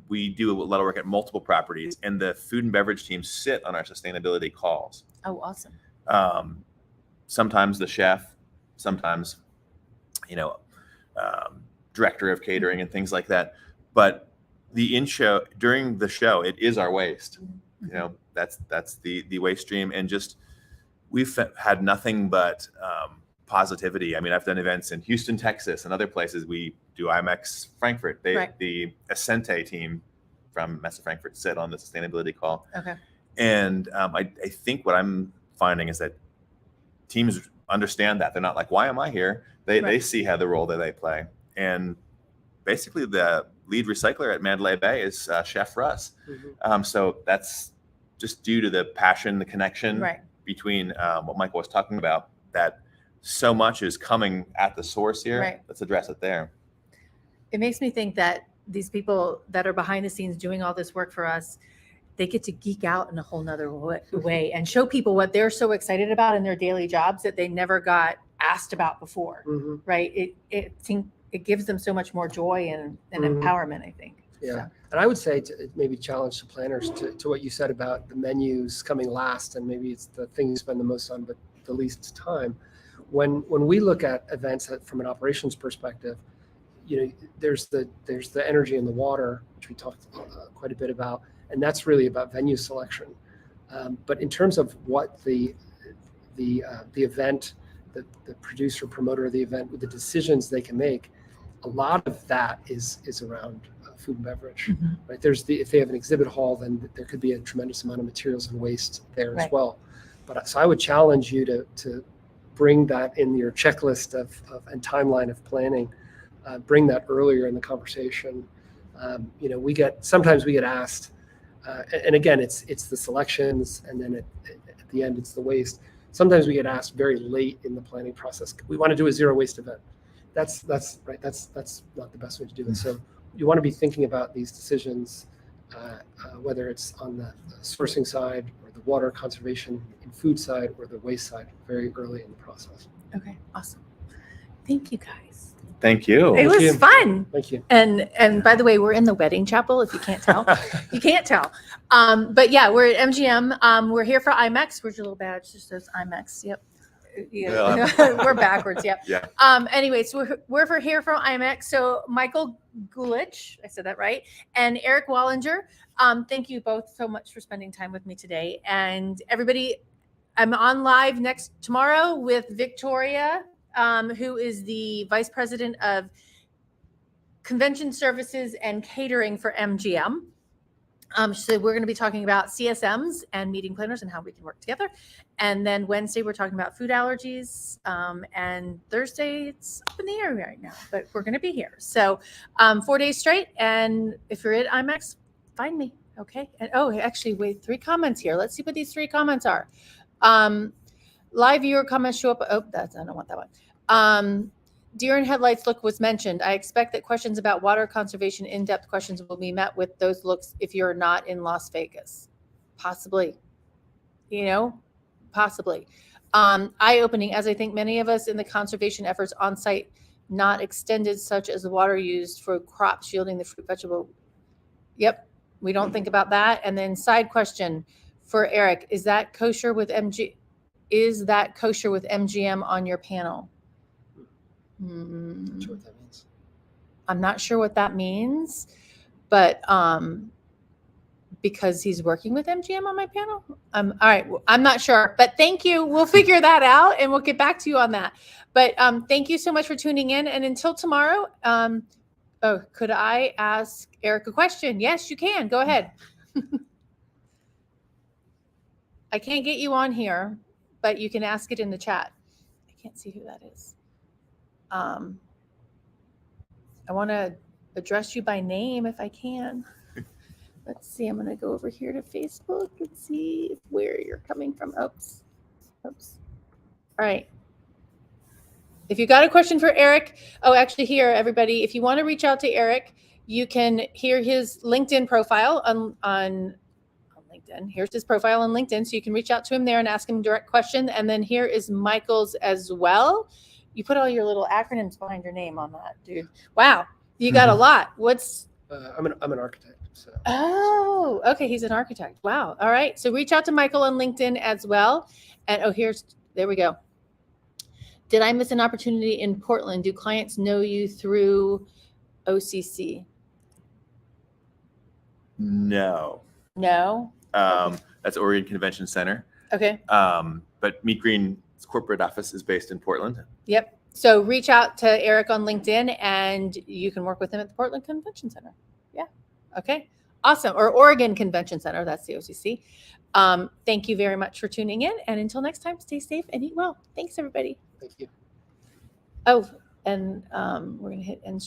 we do a lot of work at multiple properties, and the food and beverage teams sit on our sustainability calls. Oh, awesome. Sometimes the chef, sometimes, director of catering and things like that. But during the show, it is our waste. That's the waste stream, and just we've had nothing but positivity. I mean, I've done events in Houston, Texas, and other places. We do IMEX Frankfurt. The Ascente team from Messe Frankfurt sit on the sustainability call. Okay. And I think what I'm finding is that teams understand that. They're not like, why am I here? They see how the role that they play. And basically the lead recycler at Mandalay Bay is Chef Russ. Mm-hmm. So that's just due to the passion, the connection between what Michael was talking about, that so much is coming at the source here. Right. Let's address it there. It makes me think that these people that are behind the scenes doing all this work for us, they get to geek out in a whole nother way and show people what they're so excited about in their daily jobs that they never got asked about before. Mm-hmm. Right. It gives them so much more joy and empowerment, I think. Yeah. So. And I would say to maybe challenge the planners to what you said about the menus coming last, and maybe it's the thing you spend the most on, but the least time. When we look at events from an operations perspective, there's the energy and the water, which we talked quite a bit about, and that's really about venue selection. But in terms of what the event, the producer, promoter of the event, with the decisions they can make, a lot of that is around food and beverage. Mm-hmm. Right? If they have an exhibit hall, then there could be a tremendous amount of materials and waste there as well. But so I would challenge you to bring that in your checklist and timeline of planning. Bring that earlier in the conversation. Sometimes we get asked, and again, it's the selections, and then at the end it's the waste. Sometimes we get asked very late in the planning process. We want to do a zero waste event. That's right. That's not the best way to do it. So you want to be thinking about these decisions, whether it's on the sourcing side or the water conservation and food side or the waste side, very early in the process. Okay, awesome. Thank you, guys. Thank you. It was fun. Thank you. And by the way, we're in the wedding chapel. If you can't tell, you can't tell. But yeah, we're at MGM. We're here for IMEX. Where's your little badge? Just says IMEX. Yep. Yeah. We're backwards. Yep. Yeah. Anyways, we're here from IMEX. So Michael Gulich, I said that right, and Eric Wallinger. Thank you both so much for spending time with me today. And everybody, I'm on live tomorrow with Victoria, who is the Vice President of Convention Services and Catering for MGM. So we're going to be talking about CSMs and meeting planners and how we can work together. And then Wednesday, we're talking about food allergies. And Thursday, it's up in the air right now, but we're going to be here. So 4 days straight. And if you're at IMEX, find me. Okay. And actually, wait, 3 comments here. Let's see what these 3 comments are. Live viewer comments show up. Oh, I don't want that one. Deer in headlights look was mentioned. I expect that questions about water conservation, in-depth questions will be met with those looks if you're not in Las Vegas. Possibly. Possibly. Eye-opening, as I think many of us in the conservation efforts on site not extended, such as the water used for crop shielding the fruit vegetable. Yep, we don't think about that. And then side question for Eric, is that kosher with MGM on your panel? Not sure what that means. I'm not sure what that means, but because he's working with MGM on my panel. All right, I'm not sure, but thank you. We'll figure that out and we'll get back to you on that. But thank you so much for tuning in. And until tomorrow, could I ask Eric a question? Yes, you can. Go ahead. I can't get you on here, but you can ask it in the chat. I can't see who that is. I want to address you by name if I can. Let's see. I'm going to go over here to Facebook and see where you're coming from. Oops. All right. If you got a question for Eric, actually here, everybody, if you want to reach out to Eric, you can hear his LinkedIn profile on LinkedIn. Here's his profile on LinkedIn. So you can reach out to him there and ask him a direct question. And then here is Michael's as well. You put all your little acronyms behind your name on that, dude. Wow. You got a lot. What's I'm an architect. So. Oh, okay. He's an architect. Wow. All right. So reach out to Michael on LinkedIn as well. And there we go. Did I miss an opportunity in Portland? Do clients know you through OCC? No. No. That's Oregon Convention Center. Okay. But MeetGreen's corporate office is based in Portland. Yep. So reach out to Eric on LinkedIn and you can work with him at the Portland Convention Center. Yeah. Okay. Awesome. Or Oregon Convention Center. That's the OCC. Thank you very much for tuning in. And until next time, stay safe and eat well. Thanks, everybody. Thank you. Oh, and we're going to hit end.